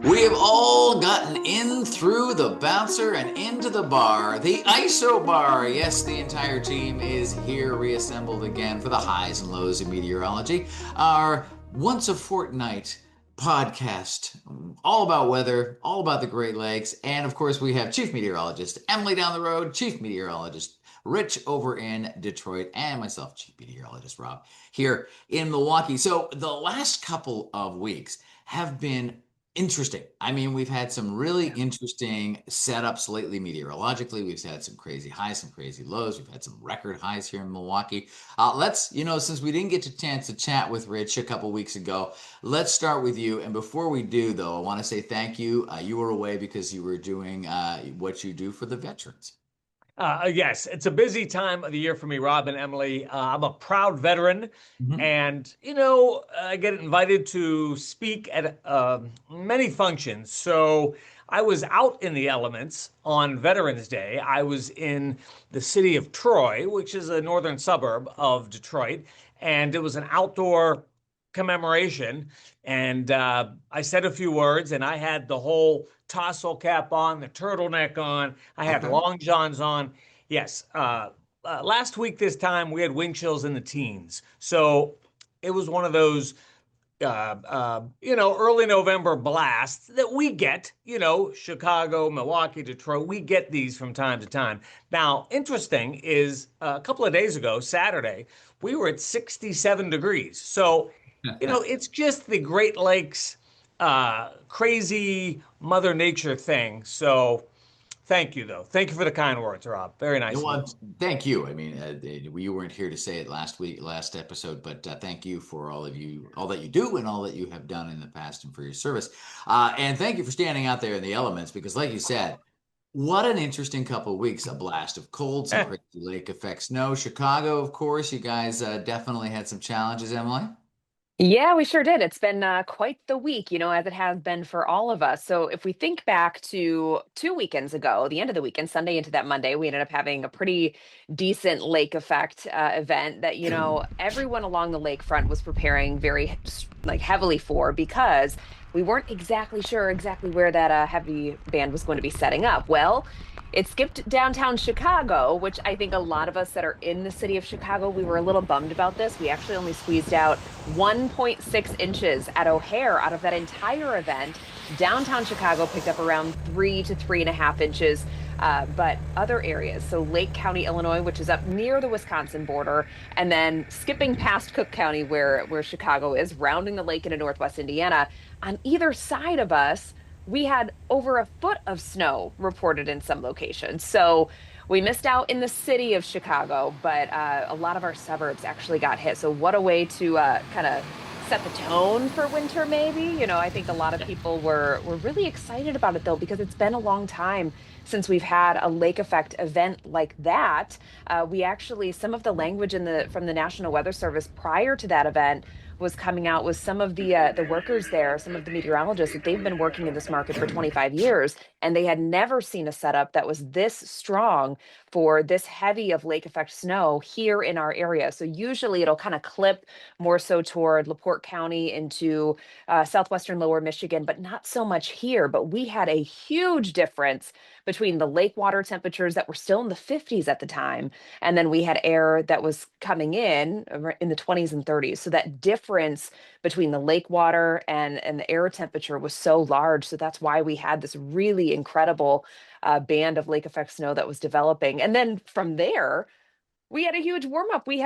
We have all gotten in through the bouncer and into the bar, the Isobar. Yes, the entire team is here reassembled again for the highs and lows of meteorology. Our once a fortnight podcast, all about weather, all about the Great Lakes. And of course, we have Chief Meteorologist Emily down the road, Chief Meteorologist Rich over in Detroit, and myself, Chief Meteorologist Rob, here in Milwaukee. So the last couple of weeks have been interesting. I mean, we've had some really interesting setups lately meteorologically. We've had some crazy highs, some crazy lows. We've had some record highs here in Milwaukee. Since we didn't get a chance to chat with Rich a couple weeks ago, let's start with you. And before we do, though, I want to say thank you. You were away because you were doing what you do for the veterans. Yes, it's a busy time of the year for me, Rob and Emily. I'm a proud veteran, Mhm. and I get invited to speak at many functions. So I was out in the elements on Veterans Day. I was in the city of Troy, which is a northern suburb of Detroit, and it was an outdoor commemoration. And I said a few words, and I had the whole tassel cap on, the turtleneck on. I had Okay. long johns on. Yes. Last week, this time, we had wind chills in the teens. So it was one of those, early November blasts that we get, Chicago, Milwaukee, Detroit. We get these from time to time. Now, interesting is a couple of days ago, Saturday, we were at 67 degrees. So, it's just the Great Lakes crazy Mother Nature thing. So thank you, though. Thank you for the kind words, Rob. Very nice of you. Well, thank you. I mean, you weren't here to say it last episode, but thank you for all that you do, and all that you have done in the past, and for your service. And thank you for standing out there in the elements, because, like you said, what an interesting couple of weeks. A blast of cold, some crazy lake effect snow. Chicago, of course, you guys definitely had some challenges, Emily. Yeah, we sure did. It's been quite the week, as it has been for all of us. So if we think back to 2 weekends ago, the end of the weekend, Sunday into that Monday, we ended up having a pretty decent lake effect event that, everyone along the lakefront was preparing very heavily for, because we weren't exactly sure exactly where that heavy band was going to be setting up. Well, it skipped downtown Chicago, which I think a lot of us that are in the city of Chicago, we were a little bummed about this. We actually only squeezed out 1.6 inches at O'Hare out of that entire event. Downtown Chicago picked up around 3 to 3.5 inches. But other areas, so Lake County, Illinois, which is up near the Wisconsin border, and then skipping past Cook County, where Chicago is, rounding the lake into northwest Indiana, on either side of us, we had over a foot of snow reported in some locations. So we missed out in the city of Chicago, but a lot of our suburbs actually got hit. So what a way to kind of set the tone for winter, maybe. I think a lot of people were really excited about it, though, because it's been a long time since we've had a lake effect event like that. We actually, some of the language from the National Weather Service prior to that event was coming out with some of the workers there, some of the meteorologists, that they've been working in this market for 25 years, and they had never seen a setup that was this strong for this heavy of lake effect snow here in our area. So usually it'll kind of clip more so toward LaPorte County into southwestern lower Michigan, but not so much here. But we had a huge difference between the lake water temperatures that were still in the 50s at the time, and then we had air that was coming in the 20s and 30s. So that difference between the lake water and the air temperature was so large. So that's why we had this really incredible band of lake effect snow that was developing. And then from there, we had a huge warm up. We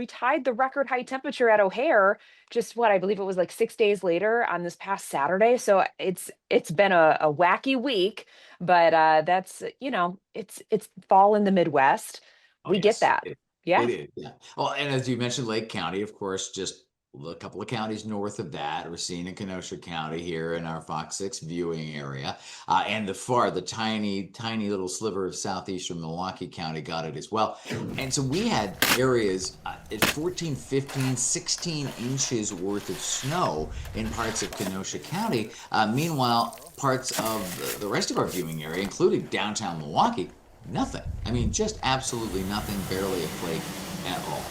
tied the record high temperature at O'Hare just what I believe it was like 6 days later on this past Saturday. So it's been a wacky week, but that's it's fall in the Midwest. Oh, We get yes, that. it Yeah. is. Yeah. Well, and as you mentioned, Lake County, of course, just a couple of counties north of that, Racine and Kenosha County here in our FOX6 viewing area. And the tiny little sliver of southeastern Milwaukee County got it as well. And so we had areas at 14, 15, 16 inches worth of snow in parts of Kenosha County. Meanwhile, parts of the rest of our viewing area, including downtown Milwaukee, nothing. I mean, just absolutely nothing, barely a flake at all.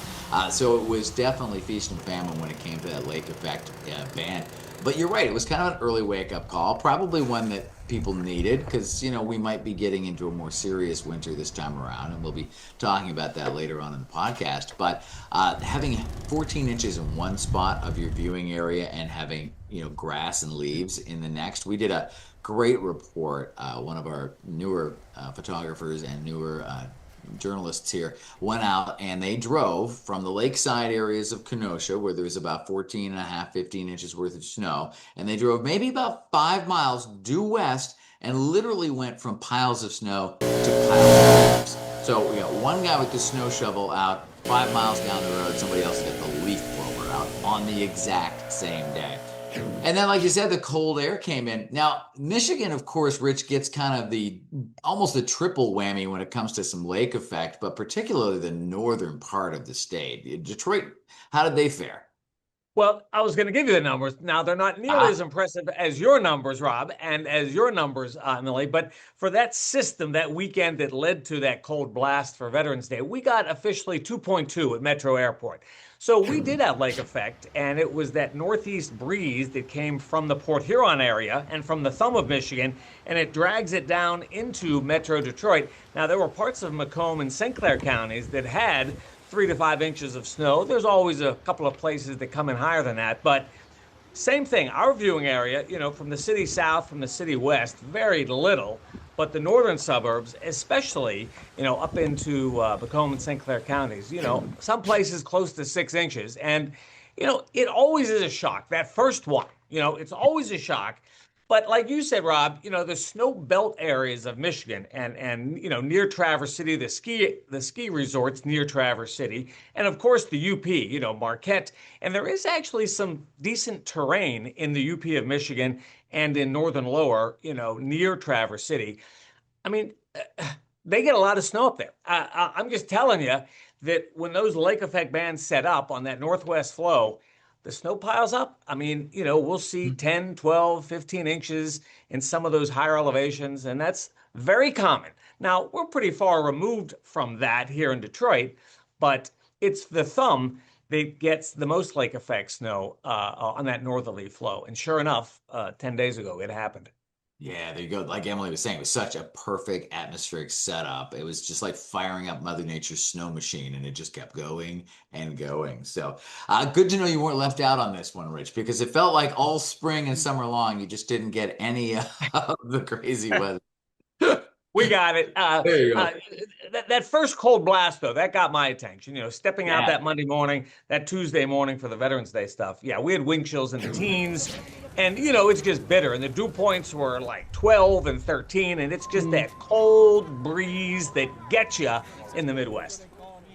So it was definitely feast and famine when it came to that lake effect band. But you're right, it was kind of an early wake-up call, probably one that people needed because, we might be getting into a more serious winter this time around, and we'll be talking about that later on in the podcast. But having 14 inches in one spot of your viewing area and having, grass and leaves in the next, we did a great report. One of our newer photographers and newer journalists here went out and they drove from the lakeside areas of Kenosha, where there was about 14 and a half, 15 inches worth of snow. And they drove maybe about 5 miles due west and literally went from piles of snow to piles of leaves. So we got one guy with the snow shovel out 5 miles down the road, somebody else got the leaf blower out on the exact same day. And then, like you said, the cold air came in. Now, Michigan, of course, Rich, gets kind of almost a triple whammy when it comes to some lake effect, but particularly the northern part of the state. Detroit, how did they fare? Well, I was going to give you the numbers. Now, they're not nearly as impressive as your numbers, Rob, and as your numbers, Emily. But for that system, that weekend that led to that cold blast for Veterans Day, we got officially 2.2 at Metro Airport. So we did have lake effect, and it was that northeast breeze that came from the Port Huron area and from the thumb of Michigan, and it drags it down into Metro Detroit. Now, there were parts of Macomb and St. Clair counties that had 3 to 5 inches of snow. There's always a couple of places that come in higher than that, but same thing. Our viewing area, from the city south, from the city west, very little, but the northern suburbs, especially, up into Macomb and St. Clair counties, some places close to 6 inches. And, it always is a shock. That first one, it's always a shock. But like you said, Rob, the snow belt areas of Michigan and near Traverse City, the ski resorts near Traverse City, and of course the UP, Marquette. And there is actually some decent terrain in the UP of Michigan and in northern lower, near Traverse City. I mean, they get a lot of snow up there. I'm just telling you that when those lake effect bands set up on that northwest flow, the snow piles up. I mean, we'll see 10, 12, 15 inches in some of those higher elevations, and that's very common. Now, we're pretty far removed from that here in Detroit, but it's the thumb that gets the most lake effect snow on that northerly flow. And sure enough, 10 days ago, it happened. Yeah, there you go. Like Emily was saying, it was such a perfect atmospheric setup. It was just like firing up Mother Nature's snow machine, and it just kept going and going. So, good to know you weren't left out on this one, Rich, because it felt like all spring and summer long, you just didn't get any of the crazy weather. We got it. There you go. That first cold blast, though, that got my attention. Stepping out Yeah. that Monday morning, that Tuesday morning for the Veterans Day stuff. Yeah, we had wind chills in the teens, and it's just bitter. And the dew points were like 12 and 13, and it's just that cold breeze that gets you in the Midwest.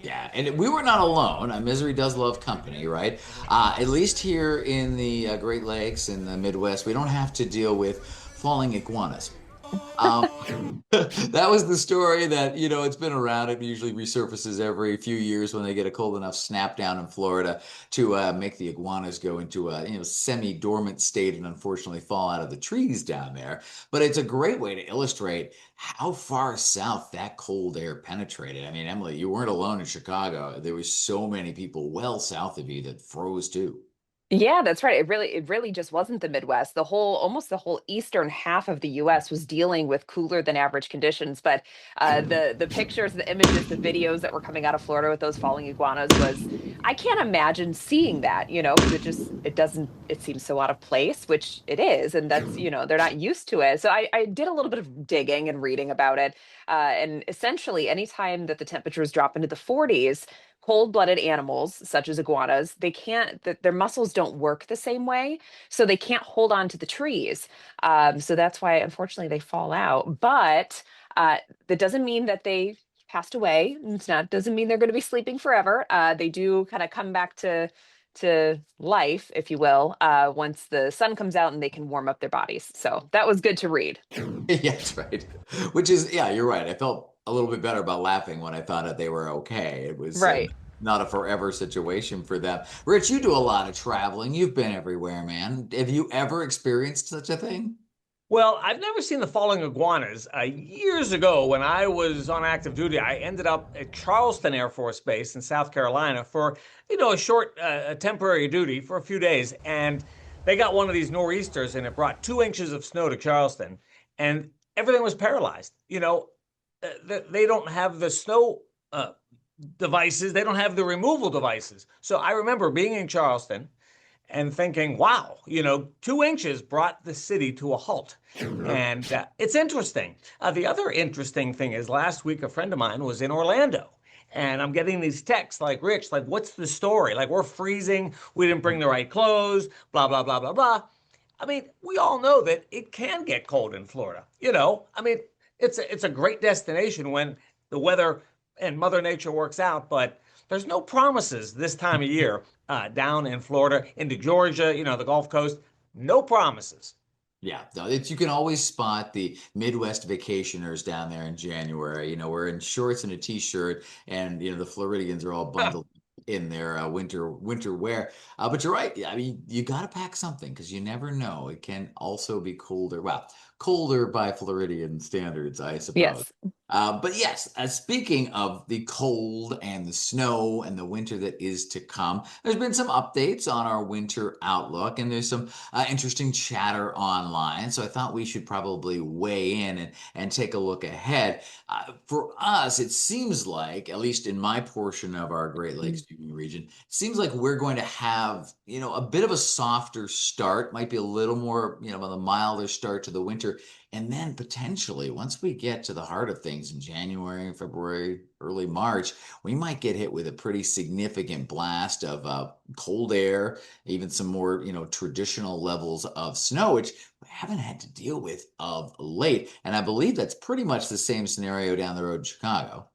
Yeah, and we were not alone. Misery does love company, right? At least here in the Great Lakes in the Midwest, we don't have to deal with falling iguanas. That was the story that, it's been around. It usually resurfaces every few years when they get a cold enough snap down in Florida to make the iguanas go into a semi-dormant state and unfortunately fall out of the trees down there. But it's a great way to illustrate how far south that cold air penetrated. I mean, Emily, you weren't alone in Chicago. There were so many people well south of you that froze too. Yeah, that's right. It really just wasn't the Midwest. Almost the whole eastern half of the US was dealing with cooler than average conditions. But the pictures, the images, the videos that were coming out of Florida with those falling iguanas I can't imagine seeing that, because it seems so out of place, which it is. And that's, they're not used to it. So I did a little bit of digging and reading about it. And essentially, anytime that the temperatures drop into the 40s, cold-blooded animals such as iguanas, their muscles don't work the same way, so they can't hold on to the trees. So that's why, unfortunately, they fall out. But that doesn't mean that they passed away. Doesn't mean they're going to be sleeping forever. They do kind of come back to life, if you will, once the sun comes out and they can warm up their bodies. So that was good to read. Yeah, that's right. Which is, yeah, you're right. I felt a little bit better about laughing when I found out they were okay. It was Right. not a forever situation for them. Rich, you do a lot of traveling. You've been everywhere, man. Have you ever experienced such a thing? Well, I've never seen the falling iguanas. Years ago, when I was on active duty, I ended up at Charleston Air Force Base in South Carolina for, a short temporary duty for a few days. And they got one of these nor'easters and it brought 2 inches of snow to Charleston, and everything was paralyzed. They don't have the snow devices, they don't have the removal devices. So I remember being in Charleston and thinking, wow, 2 inches brought the city to a halt. And it's interesting. The other interesting thing is last week, a friend of mine was in Orlando. And I'm getting these texts like, Rich, like, what's the story? Like, we're freezing. We didn't bring the right clothes, blah, blah, blah, blah, blah. I mean, we all know that it can get cold in Florida. I mean, it's a great destination when the weather and Mother Nature works out, but there's no promises this time of year down in Florida, into Georgia, the Gulf Coast. No promises. Yeah, no, you can always spot the Midwest vacationers down there in January. We're in shorts and a t-shirt, and the Floridians are all bundled in their winter wear. But you're right. I mean, you got to pack something because you never know. It can also be colder. Well, colder by Floridian standards, I suppose. Yes. But yes, speaking of the cold and the snow and the winter that is to come, there's been some updates on our winter outlook, and there's some interesting chatter online. So I thought we should probably weigh in and take a look ahead. For us, it seems like, at least in my portion of our Great Lakes viewing region, it seems like we're going to have, a bit of a softer start, might be a little more, on the milder start to the winter. And then potentially, once we get to the heart of things in January, February, early March, we might get hit with a pretty significant blast of cold air, even some more, traditional levels of snow, which we haven't had to deal with of late. And I believe that's pretty much the same scenario down the road in Chicago.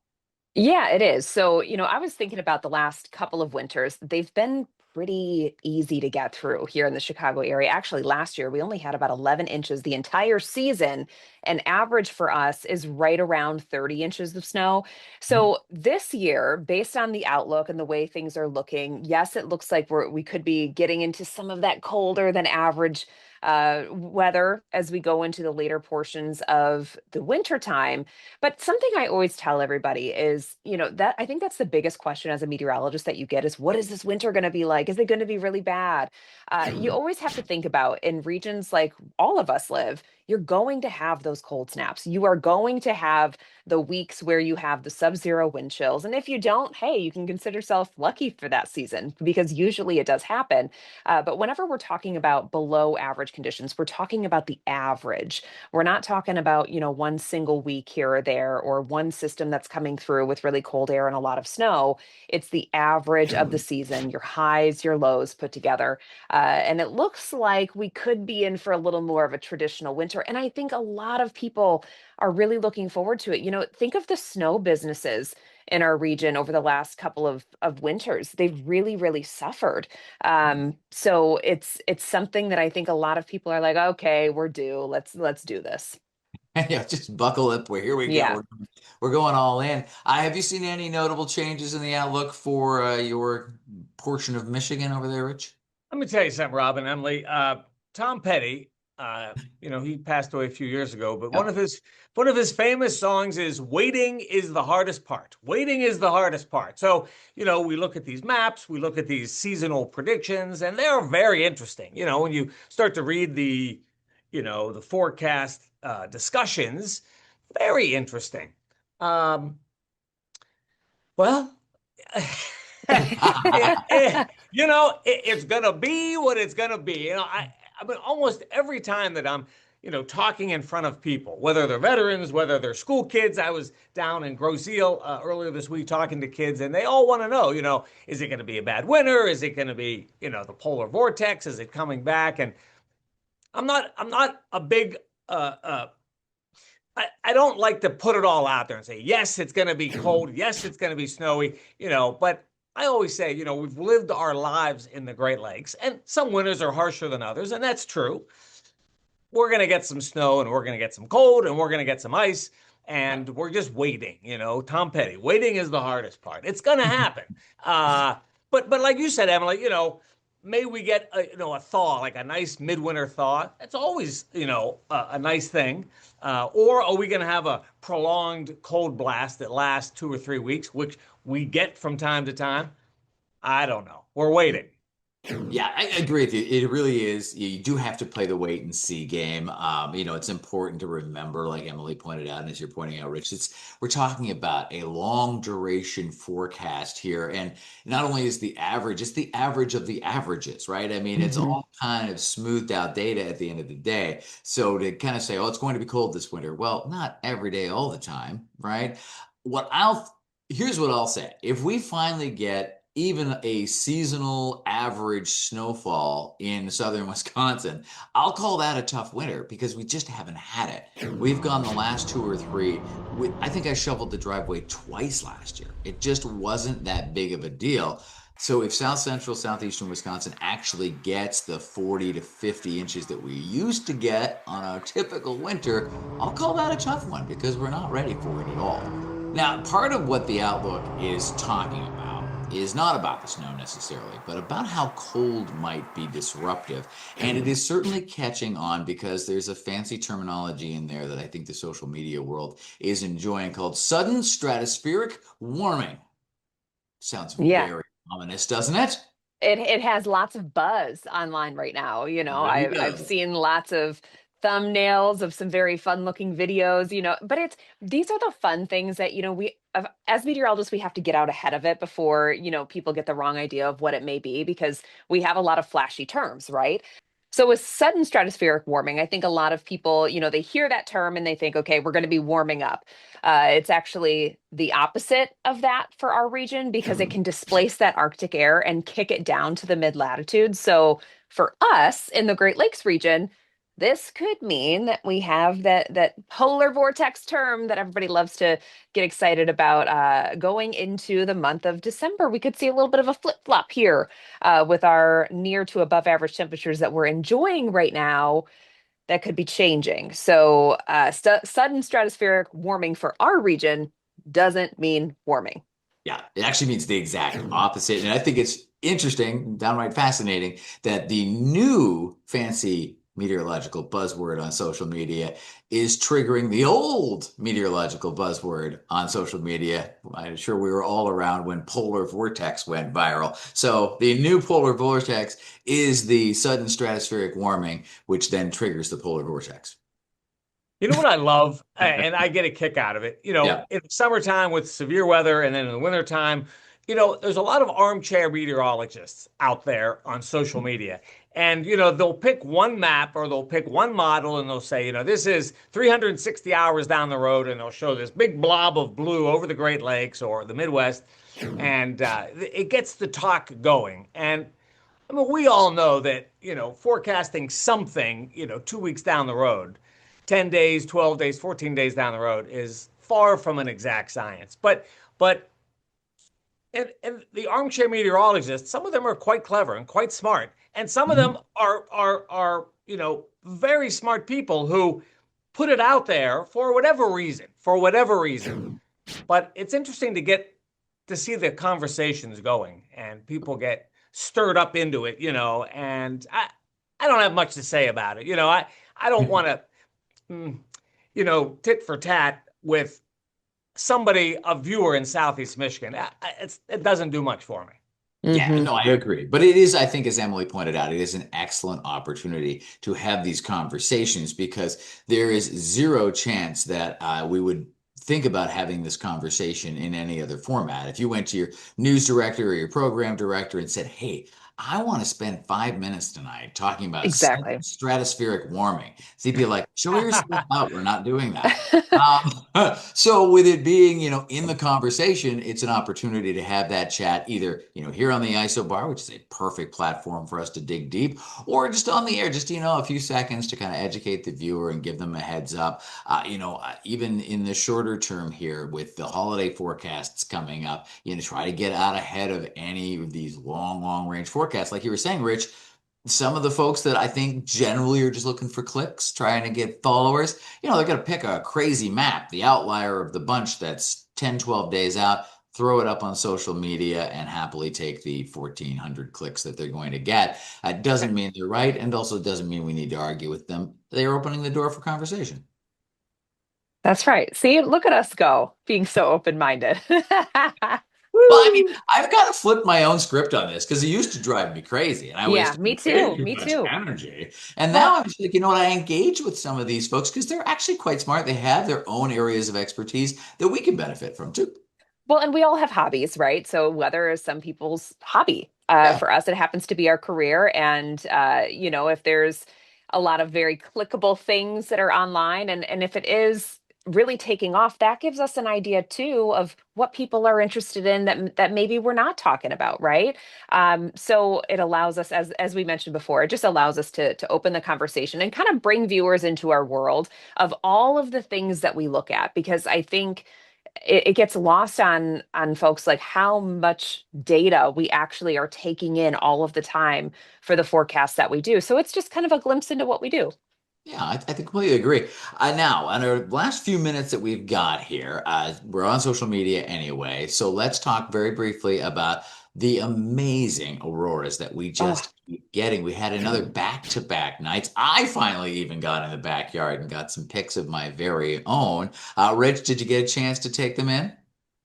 Yeah, it is. So, I was thinking about the last couple of winters. They've been pretty easy to get through here in the Chicago area. Actually, last year we only had about 11 inches the entire season, and average for us is right around 30 inches of snow. So, this year, based on the outlook and the way things are looking, yes, it looks like we could be getting into some of that colder than average weather as we go into the later portions of the winter time. But something I always tell everybody is, that I think that's the biggest question as a meteorologist that you get is, what is this winter going to be like? Is it going to be really bad? You always have to think about in regions like all of us live, you're going to have those cold snaps. You are going to have the weeks where you have the sub-zero wind chills. And if you don't, hey, you can consider yourself lucky for that season because usually it does happen. But whenever we're talking about below average conditions, we're talking about the average. We're not talking about, one single week here or there or one system that's coming through with really cold air and a lot of snow. It's the average of the season, your highs, your lows put together. And it looks like we could be in for a little more of a traditional winter. And I think a lot of people are really looking forward to it. Think of the snow businesses in our region over the last couple of winters. They've really, really suffered. So it's something that I think a lot of people are like, okay, we're due. Let's do this. Yeah, just buckle up. Here we go. Yeah. We're going all in. Have you seen any notable changes in the outlook for your portion of Michigan over there, Rich? Let me tell you something, Robin, Emily. Tom Petty, he passed away a few years ago, but one Yep. of his famous songs is "Waiting is the hardest part." Waiting is the hardest part. So, we look at these maps, we look at these seasonal predictions, and they're very interesting. When you start to read the forecast discussions, very interesting. Um, well, it's gonna be what it's gonna be. I mean, almost every time that I'm, talking in front of people, whether they're veterans, whether they're school kids. I was down in Grosse Ile earlier this week talking to kids, and they all want to know, is it going to be a bad winter? Is it going to be, the polar vortex? Is it coming back? And I'm not a big I don't like to put it all out there and say, yes, it's going to be cold. Yes, it's going to be snowy, but I always say, we've lived our lives in the Great Lakes, and some winters are harsher than others, and that's true. We're going to get some snow, and we're going to get some cold, and we're going to get some ice, and we're just waiting, Tom Petty, waiting is the hardest part. It's going to happen. But like you said, Emily, may we get a thaw, like a nice midwinter thaw. That's always, a nice thing. Or are we going to have a prolonged cold blast that lasts 2 or 3 weeks, which we get from time to time? I don't know. We're waiting. Yeah, I agree with you. It really is. You do have to play the wait and see game. It's important to remember, like Emily pointed out, and as you're pointing out, Rich, we're talking about a long duration forecast here. And not only is the average, it's the average of the averages, right? I mean, it's Mhm. all kind of smoothed out data at the end of the day. So to kind of say, oh, it's going to be cold this winter. Well, not every day, all the time, right? What I'll Here's what I'll say. If we finally get even a seasonal average snowfall in southern Wisconsin, I'll call that a tough winter because we just haven't had it. We've gone the last two or three. I think I shoveled the driveway twice last year. It just wasn't that big of a deal. So if South Central, Southeastern Wisconsin actually gets the 40 to 50 inches that we used to get on a typical winter, I'll call that a tough one because we're not ready for it at all. Now, part of what the Outlook is talking about is not about the snow necessarily, but about how cold might be disruptive. And it is certainly catching on because there's a fancy terminology in there that I think the social media world is enjoying called sudden stratospheric warming. Sounds Yeah. very ominous, doesn't it? It has lots of buzz online right now. There you I've go. seen lots of thumbnails of some very fun looking videos, but these are the fun things that, as meteorologists, we have to get out ahead of it before, people get the wrong idea of what it may be because we have a lot of flashy terms, right? So with sudden stratospheric warming, I think a lot of people, they hear that term and they think, okay, we're going to be warming up. It's actually the opposite of that for our region because it can displace that Arctic air and kick it down to the mid latitudes. So for us in the Great Lakes region, this could mean that we have that polar vortex term that everybody loves to get excited about going into the month of December. We could see a little bit of a flip flop here with our near to above average temperatures that we're enjoying right now that could be changing. So, sudden stratospheric warming for our region doesn't mean warming. Yeah, it actually means the exact opposite. And I think it's interesting, downright fascinating, that the new fancy meteorological buzzword on social media is triggering the old meteorological buzzword on social media. I'm sure we were all around when polar vortex went viral. So the new polar vortex is the sudden stratospheric warming, which then triggers the polar vortex. You know what I love, and I get a kick out of it. Yeah. In the summertime with severe weather, and then in the wintertime, there's a lot of armchair meteorologists out there on social media. And, they'll pick one map or they'll pick one model and they'll say, this is 360 hours down the road, and they'll show this big blob of blue over the Great Lakes or the Midwest. And it gets the talk going. And I mean, we all know that, forecasting something, 2 weeks down the road, 10 days, 12 days, 14 days down the road is far from an exact science. But and the armchair meteorologists, some of them are quite clever and quite smart, and some of them Mhm. are very smart people who put it out there for whatever reason. But it's interesting to see the conversations going and people get stirred up into it, and I don't have much to say about it. I don't want to, mm, tit for tat with somebody, a viewer in Southeast Michigan. It doesn't do much for me. Yeah, Hmm. no, I agree. But it is, I think, as Emily pointed out, it is an excellent opportunity to have these conversations because there is zero chance that we would think about having this conversation in any other format. If you went to your news director or your program director and said, "Hey, I want to spend 5 minutes tonight talking about sudden Exactly. stratospheric warming," so he'd be like, "Show yourself out. We're not doing that." So with it being, in the conversation, it's an opportunity to have that chat either, here on the Isobar, which is a perfect platform for us to dig deep, or just on the air, just, a few seconds to kind of educate the viewer and give them a heads up. Even in the shorter term here with the holiday forecasts coming up, try to get out ahead of any of these long range forecasts. Like you were saying, Rich, some of the folks that I think generally are just looking for clicks, trying to get followers, they're going to pick a crazy map, the outlier of the bunch that's 10, 12 days out, throw it up on social media and happily take the 1,400 clicks that they're going to get. It doesn't mean they're right and also doesn't mean we need to argue with them. They're opening the door for conversation. That's right. See, look at us go, being so open-minded. Well, I mean, I've got to flip my own script on this because it used to drive me crazy and I Yeah, wasted me way too. too Me much too. energy. And now Well, I'm just like, you know what? I engage with some of these folks because they're actually quite smart. They have their own areas of expertise that we can benefit from too. Well, and we all have hobbies, right? So weather is some people's hobby. Yeah. For us, it happens to be our career. And, if there's a lot of very clickable things that are online, and if it is really taking off, that gives us an idea too of what people are interested in that maybe we're not talking about, right? So it allows us, as we mentioned before, it just allows us to open the conversation and kind of bring viewers into our world of all of the things that we look at, because I think it gets lost on folks like how much data we actually are taking in all of the time for the forecasts that we do. So it's just kind of a glimpse into what we do. Yeah, I completely agree. Now, on our last few minutes that we've got here, we're on social media anyway, so let's talk very briefly about the amazing auroras that we Oh, just keep getting. We had another back-to-back nights. I finally even got in the backyard and got some pics of my very own. Rich, did you get a chance to take them in?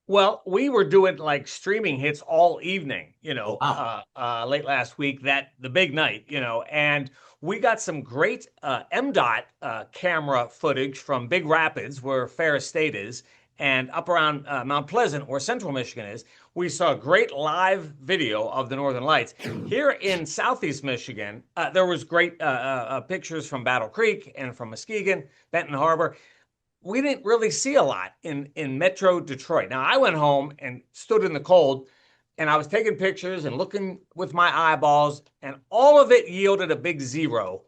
Well, we were doing like streaming hits all evening, Oh, wow. late last week, that the big night, and we got some great MDOT camera footage from Big Rapids, where Ferris State is, and up around Mount Pleasant, where Central Michigan is. We saw a great live video of the Northern Lights. Here in Southeast Michigan, there was great pictures from Battle Creek and from Muskegon, Benton Harbor. We didn't really see a lot in Metro Detroit. Now I went home and stood in the cold, and I was taking pictures and looking with my eyeballs, and all of it yielded a big zero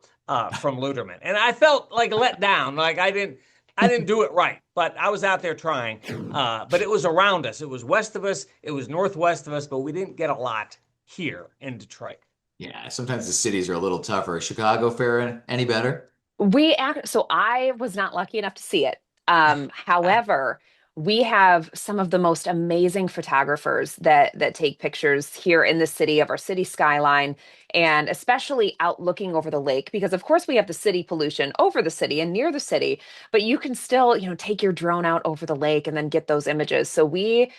from Luderman, and I felt like let down, like I didn't do it right, but I was out there trying. But it was around us. It was west of us. It was northwest of us, but we didn't get a lot here in Detroit. Yeah, sometimes the cities are a little tougher. Chicago fare any better? so I was not lucky enough to see it. However, we have some of the most amazing photographers that take pictures here in the city of our city skyline, and especially out looking over the lake, because of course we have the city pollution over the city and near the city, but you can still, take your drone out over the lake and then get those images. So we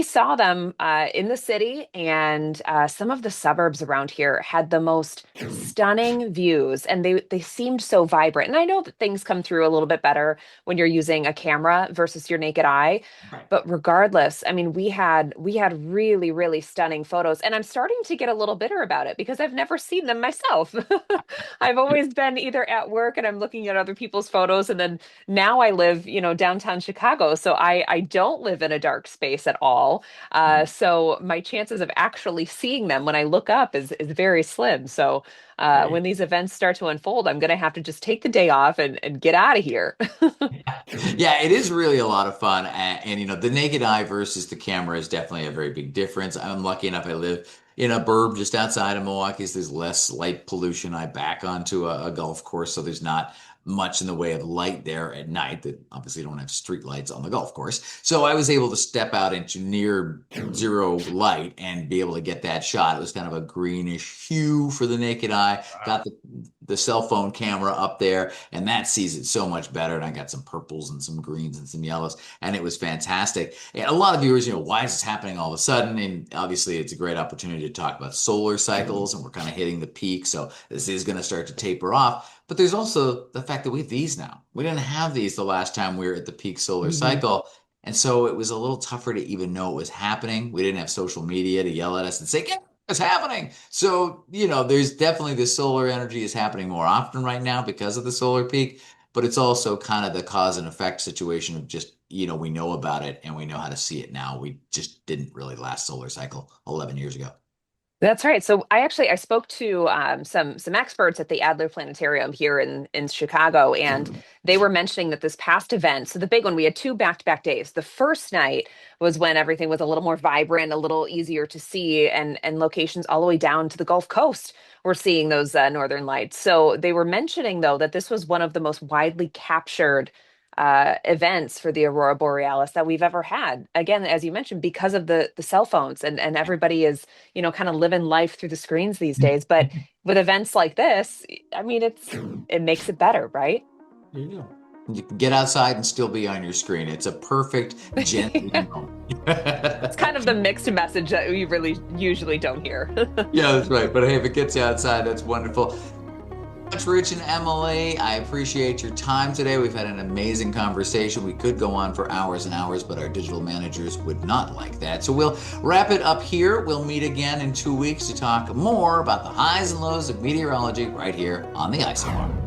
saw them in the city, and some of the suburbs around here had the most stunning views, and they seemed so vibrant. And I know that things come through a little bit better when you're using a camera versus your naked eye, Right. but regardless, I mean, we had really, really stunning photos, and I'm starting to get a little bitter about it because I've never seen them myself. I've always been either at work and I'm looking at other people's photos, and then now I live, downtown Chicago, so I don't live in a dark space at all. So my chances of actually seeing them when I look up is very slim. So when these events start to unfold, I'm gonna have to just take the day off and get out of here. Yeah, it is really a lot of fun. The naked eye versus the camera is definitely a very big difference. I'm lucky enough I live in a burb just outside of Milwaukee, so there's less light pollution. I back onto a golf course, so there's not much in the way of light there at night. That obviously don't have street lights on the golf course. So I was able to step out into near zero light and be able to get that shot. It was kind of a greenish hue for the naked eye. Got the cell phone camera up there, and that sees it so much better. And I got some purples and some greens and some yellows, and it was fantastic. And a lot of viewers, why is this happening all of a sudden? And obviously, it's a great opportunity to talk about solar cycles, and we're kind of hitting the peak. So this is going to start to taper off. But there's also the fact that we have these now. We didn't have these the last time we were at the peak solar Mhm. cycle. And so it was a little tougher to even know it was happening. We didn't have social media to yell at us and say, "Yeah, it's happening." So, there's definitely the solar energy is happening more often right now because of the solar peak, but it's also kind of the cause and effect situation of just, we know about it and we know how to see it now. We just didn't really last solar cycle 11 years ago. That's right. So I spoke to some experts at the Adler Planetarium here in Chicago, and they were mentioning that this past event, so the big one, we had two back-to-back days. The first night was when everything was a little more vibrant, a little easier to see, and locations all the way down to the Gulf Coast were seeing those northern lights. So they were mentioning though that this was one of the most widely captured events for the aurora borealis that we've ever had. Again, as you mentioned, because of the cell phones, and everybody is kind of living life through the screens these days. But with events like this, I mean, it makes it better, right? There you go. You can get outside and still be on your screen. It's a perfect Gen Z moment. It's kind of the mixed message that we really usually don't hear. Yeah, that's right. But hey, if it gets you outside, that's wonderful. Much, Rich and Emily. I appreciate your time today. We've had an amazing conversation. We could go on for hours and hours, but our digital managers would not like that. So we'll wrap it up here. We'll meet again in 2 weeks to talk more about the highs and lows of meteorology right here on the Isobar.